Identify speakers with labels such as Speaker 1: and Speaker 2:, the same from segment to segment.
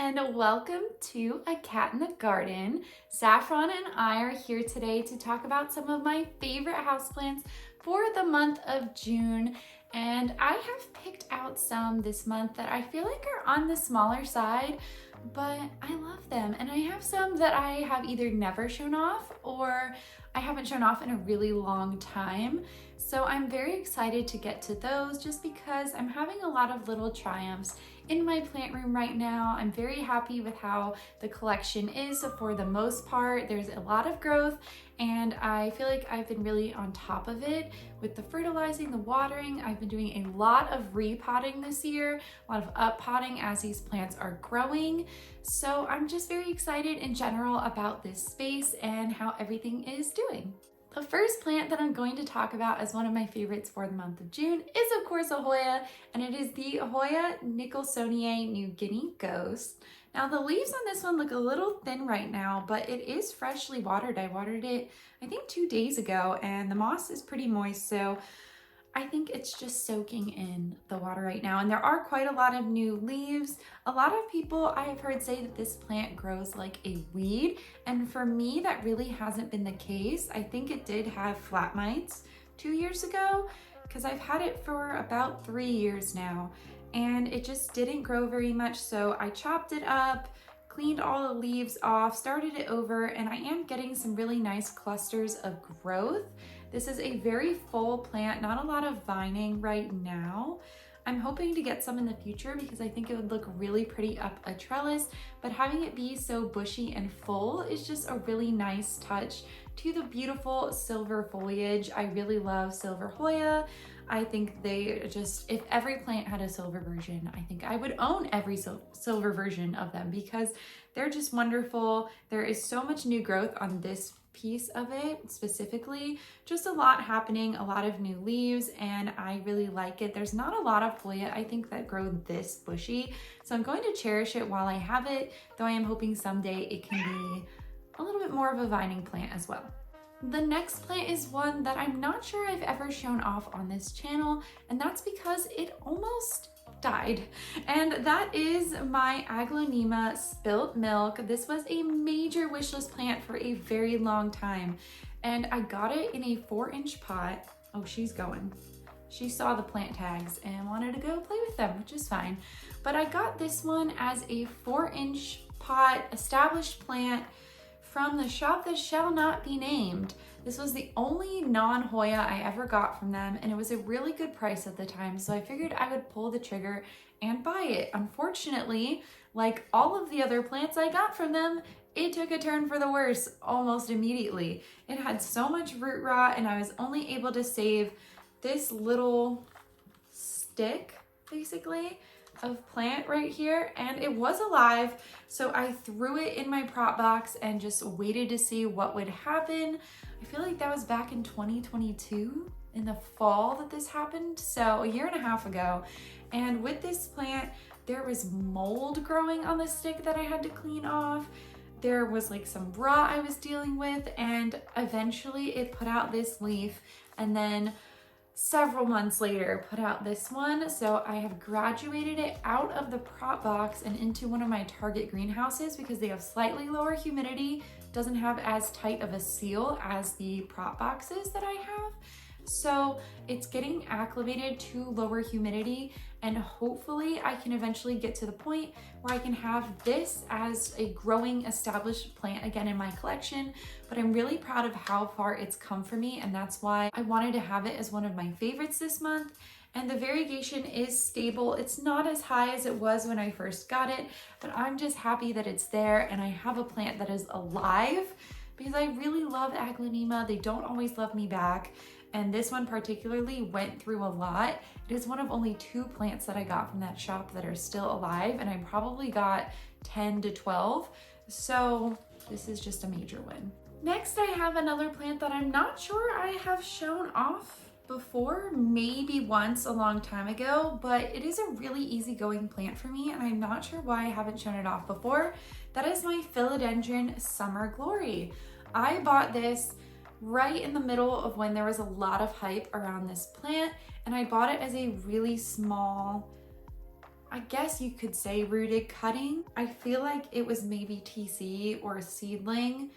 Speaker 1: and welcome to A Cat in the Garden. Saffron and I are here today to talk about some of my favorite houseplants for the month of June. And I have picked out some this month that I feel like are on the smaller side, but I love them. And I have some that I have either never shown off or I haven't shown off in a really long time. So I'm very excited to get to those just because I'm having a lot of little triumphs in my plant room right now. I'm very happy with how the collection is for the most part. There's a lot of growth and I feel like I've been really on top of it with the fertilizing, the watering. I've been doing a lot of repotting this year, a lot of uppotting as these plants are growing. So I'm just very excited in general about this space and how everything is doing. The first plant that I'm going to talk about as one of my favorites for the month of June is of course a Hoya, and it is the Hoya Sonier New Guinea Ghost. Now the leaves on this one look a little thin right now, but it is freshly watered. I watered it I think 2 days ago and the moss is pretty moist, so I think it's just soaking in the water right now. And there are quite a lot of new leaves. A lot of people I have heard say that this plant grows like a weed. And for me, that really hasn't been the case. I think it did have flat mites 2 years ago because I've had it for about 3 years now. And it just didn't grow very much. So I chopped it up, cleaned all the leaves off, started it over, and I am getting some really nice clusters of growth. This is a very full plant, not a lot of vining right now. I'm hoping to get some in the future because I think it would look really pretty up a trellis, but having it be so bushy and full is just a really nice touch to the beautiful silver foliage. I really love silver Hoya. I think they just, if every plant had a silver version, I think I would own every silver version of them because they're just wonderful. There is so much new growth on this piece of it specifically, just a lot happening, a lot of new leaves, and I really like it. There's not a lot of Hoya I think that grow this bushy, so I'm going to cherish it while I have it, though I am hoping someday it can be a little bit more of a vining plant as well. The next plant is one that I'm not sure I've ever shown off on this channel, and that's because it almost died, and that is my Aglaonema Spilt Milk. This was a major wishlist plant for a very long time, and I got it in a 4-inch pot. Oh, she's going. She saw the plant tags and wanted to go play with them, which is fine. But I got this one as a 4-inch pot established plant from the shop that shall not be named. This was the only non-Hoya I ever got from them, and it was a really good price at the time, so I figured I would pull the trigger and buy it. Unfortunately, like all of the other plants I got from them, it took a turn for the worse almost immediately. It had so much root rot, and I was only able to save this little stick, basically, of plant right here, and it was alive, so I threw it in my prop box and just waited to see what would happen. I feel like that was back in 2022 in the fall that this happened, so a year and a half ago. And with this plant there was mold growing on the stick that I had to clean off. There was like some rot I was dealing with, and eventually it put out this leaf, and then several months later put out this one. So I have graduated it out of the prop box and into one of my Target greenhouses because they have slightly lower humidity, doesn't have as tight of a seal as the prop boxes that I have. So it's getting acclimated to lower humidity, and hopefully I can eventually get to the point where I can have this as a growing established plant again in my collection. But I'm really proud of how far it's come for me, and that's why I wanted to have it as one of my favorites this month. And the variegation is stable. It's not as high as it was when I first got it, but I'm just happy that it's there and I have a plant that is alive because I really love Aglaonema. They don't always love me back. And this one particularly went through a lot. It is one of only 2 plants that I got from that shop that are still alive, and I probably got 10 to 12. So this is just a major win. Next, I have another plant that I'm not sure I have shown off before, maybe once a long time ago, but it is a really easygoing plant for me, and I'm not sure why I haven't shown it off before. That is my Philodendron Summer Glory. I bought this right in the middle of when there was a lot of hype around this plant, and I bought it as a really small I guess you could say rooted cutting. I feel like it was maybe TC or a seedling,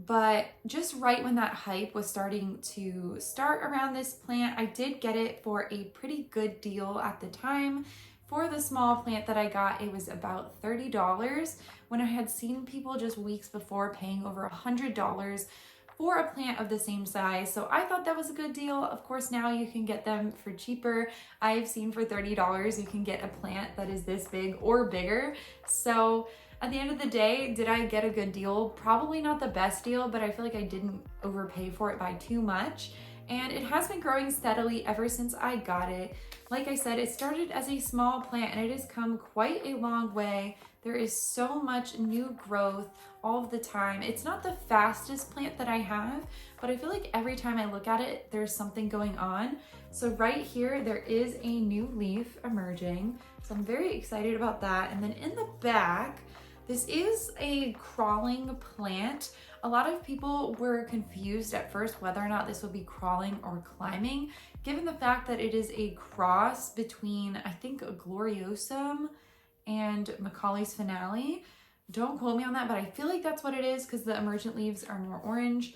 Speaker 1: but just right when that hype was starting to start around this plant, I did get it for a pretty good deal at the time. For the small plant that I got, it was about $30 when I had seen people just weeks before paying over $100 for a plant of the same size. So I thought that was a good deal. Of course, now you can get them for cheaper. I've seen for $30 you can get a plant that is this big or bigger. So at the end of the day, did I get a good deal? Probably not the best deal, but I feel like I didn't overpay for it by too much. And it has been growing steadily ever since I got it. Like I said, it started as a small plant and it has come quite a long way. There is so much new growth all the time. It's not the fastest plant that I have, but I feel like every time I look at it, there's something going on. So right here, there is a new leaf emerging. So I'm very excited about that. And then in the back, this is a crawling plant. A lot of people were confused at first whether or not this would be crawling or climbing, given the fact that it is a cross between, I think, a Gloriosum and Macaulay's Finale. Don't quote me on that, but I feel like that's what it is because the emergent leaves are more orange.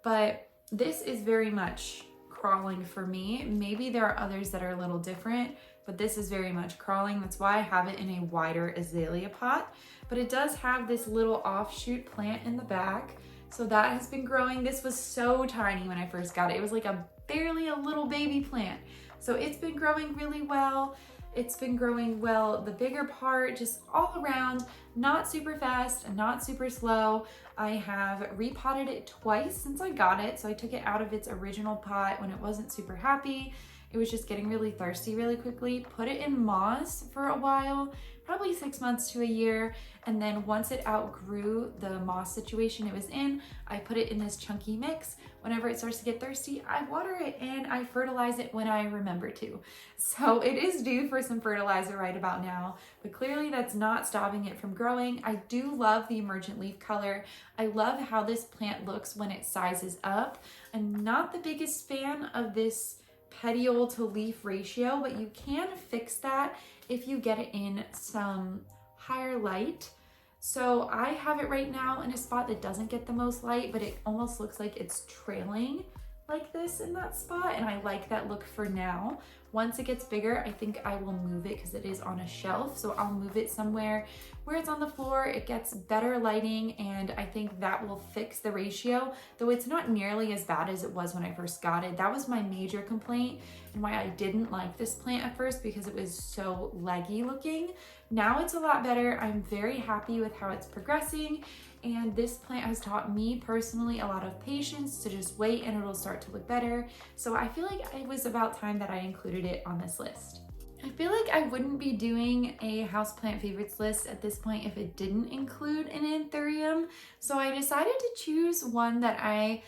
Speaker 1: But this is very much crawling for me. Maybe there are others that are a little different, but this is very much crawling. That's why I have it in a wider azalea pot. But it does have this little offshoot plant in the back. So that has been growing. This was so tiny when I first got it. It was like barely a little baby plant. So it's been growing really well. It's been growing well, the bigger part, just all around, not super fast and not super slow. I have repotted it twice since I got it. So I took it out of its original pot when it wasn't super happy. It was just getting really thirsty really quickly. Put it in moss for a while, probably 6 months to a year. And then once it outgrew the moss situation it was in, I put it in this chunky mix. Whenever it starts to get thirsty, I water it and I fertilize it when I remember to. So it is due for some fertilizer right about now, but clearly that's not stopping it from growing. I do love the emergent leaf color. I love how this plant looks when it sizes up. I'm not the biggest fan of this petiole to leaf ratio, but you can fix that if you get it in some higher light. So I have it right now in a spot that doesn't get the most light, but it almost looks like it's trailing like this in that spot, and I like that look for now. Once it gets bigger, I think I will move it because it is on a shelf, so I'll move it somewhere where it's on the floor, it gets better lighting, and I think that will fix the ratio, though it's not nearly as bad as it was when I first got it. That was my major complaint and why I didn't like this plant at first, because it was so leggy looking. Now it's a lot better. I'm very happy with how it's progressing, and this plant has taught me personally a lot of patience to just wait and it'll start to look better. So I feel like it was about time that I included it on this list. I feel like I wouldn't be doing a houseplant favorites list at this point if it didn't include an anthurium. So I decided to choose one that I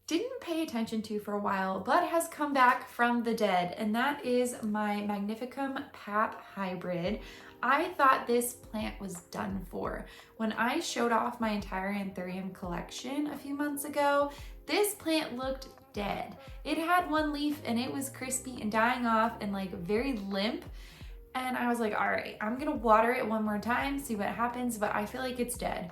Speaker 1: didn't pay attention to for a while, but has come back from the dead, and that is my Magnificum Pap Hybrid. I thought this plant was done for. When I showed off my entire anthurium collection a few months ago, this plant looked dead. It had one leaf and it was crispy and dying off and like very limp. And I was like, all right, I'm gonna water it one more time, see what happens, but I feel like it's dead.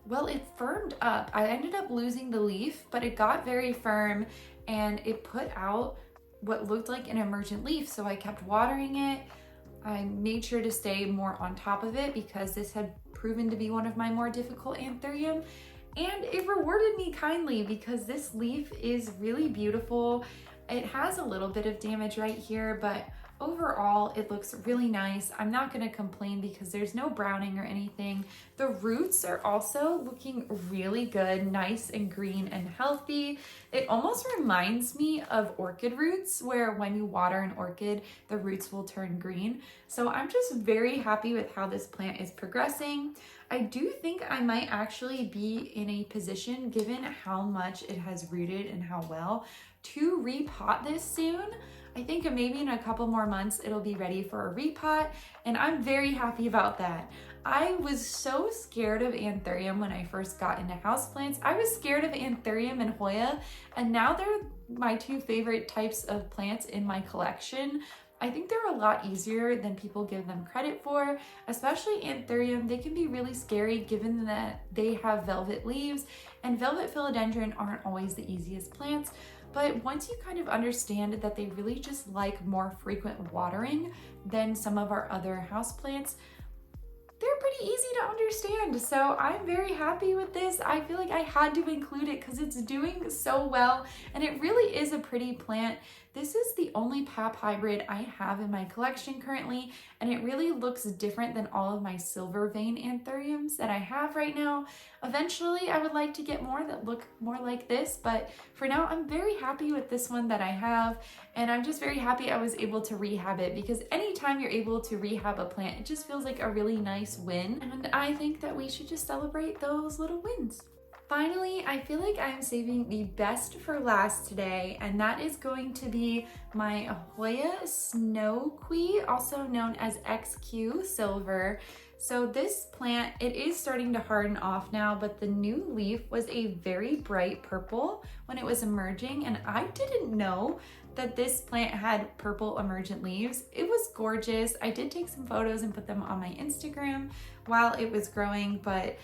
Speaker 1: Well, it firmed up. I ended up losing the leaf, but it got very firm and it put out what looked like an emergent leaf. So I kept watering it. I made sure to stay more on top of it because this had proven to be one of my more difficult anthurium. And it rewarded me kindly because this leaf is really beautiful. It has a little bit of damage right here, but overall it looks really nice. I'm not gonna complain because there's no browning or anything. The roots are also looking really good, nice and green and healthy. It almost reminds me of orchid roots, where when you water an orchid, the roots will turn green. So I'm just very happy with how this plant is progressing. I do think I might actually be in a position, given how much it has rooted and how well, to repot this soon. I think maybe in a couple more months it'll be ready for a repot, and I'm very happy about that. I was so scared of anthurium when I first got into houseplants. I was scared of anthurium and Hoya, and now they're my two favorite types of plants in my collection. I think they're a lot easier than people give them credit for, especially Anthurium. They can be really scary given that they have velvet leaves, and velvet philodendron aren't always the easiest plants. But once you kind of understand that they really just like more frequent watering than some of our other houseplants, they're pretty easy to understand. So I'm very happy with this. I feel like I had to include it because it's doing so well, and it really is a pretty plant. This is the only Pap hybrid I have in my collection currently, and it really looks different than all of my silver vein anthuriums that I have right now. Eventually, I would like to get more that look more like this, but for now, I'm very happy with this one that I have, and I'm just very happy I was able to rehab it, because anytime you're able to rehab a plant, it just feels like a really nice win, and I think that we should just celebrate those little wins. Finally, I feel like I'm saving the best for last today, and that is going to be my Hoya Snowquea, also known as XQ Silver. So this plant, it is starting to harden off now, but the new leaf was a very bright purple when it was emerging, and I didn't know that this plant had purple emergent leaves. It was gorgeous. I did take some photos and put them on my Instagram while it was growing, but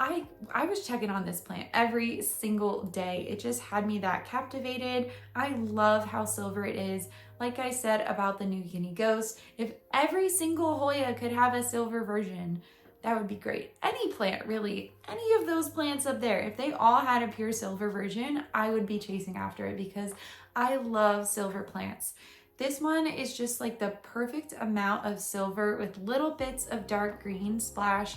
Speaker 1: I was checking on this plant every single day. It just had me that captivated. I love how silver it is. Like I said about the New Guinea Ghost, if every single Hoya could have a silver version, that would be great. Any plant, really, any of those plants up there, if they all had a pure silver version, I would be chasing after it because I love silver plants. This one is just like the perfect amount of silver with little bits of dark green splash,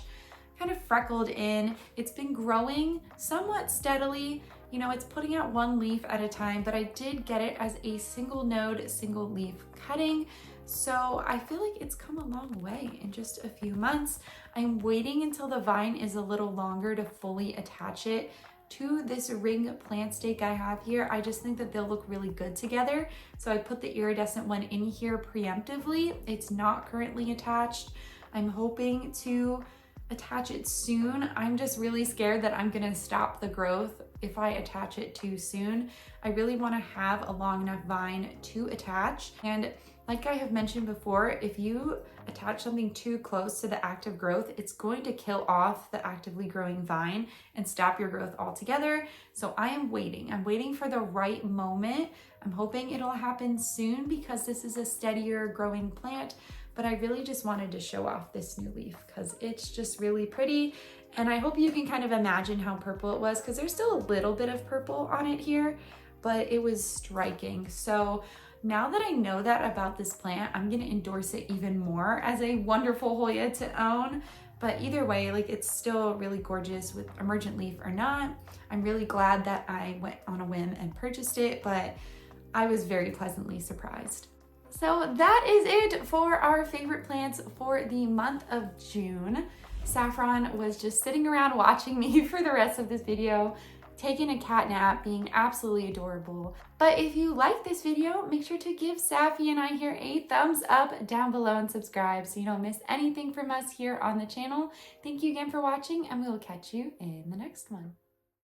Speaker 1: kind of freckled in. It's been growing somewhat steadily. You know, it's putting out one leaf at a time, but I did get it as a single node, single leaf cutting. So I feel like it's come a long way in just a few months. I'm waiting until the vine is a little longer to fully attach it to this ring plant stake I have here. I just think that they'll look really good together. So I put the iridescent one in here preemptively. It's not currently attached. I'm hoping to attach it soon. I'm just really scared that I'm gonna stop the growth if I attach it too soon. I really wanna have a long enough vine to attach. And like I have mentioned before, if you attach something too close to the active growth, it's going to kill off the actively growing vine and stop your growth altogether. So I am waiting. I'm waiting for the right moment. I'm hoping it'll happen soon because this is a steadier growing plant. But I really just wanted to show off this new leaf because it's just really pretty. And I hope you can kind of imagine how purple it was, because there's still a little bit of purple on it here, but it was striking. So now that I know that about this plant, I'm gonna endorse it even more as a wonderful Hoya to own. But either way, like, it's still really gorgeous with emergent leaf or not. I'm really glad that I went on a whim and purchased it, but I was very pleasantly surprised. So that is it for our favorite plants for the month of June. Saffron was just sitting around watching me for the rest of this video, taking a cat nap, being absolutely adorable. But if you like this video, make sure to give Saffy and I here a thumbs up down below and subscribe so you don't miss anything from us here on the channel. Thank you again for watching, and we will catch you in the next one.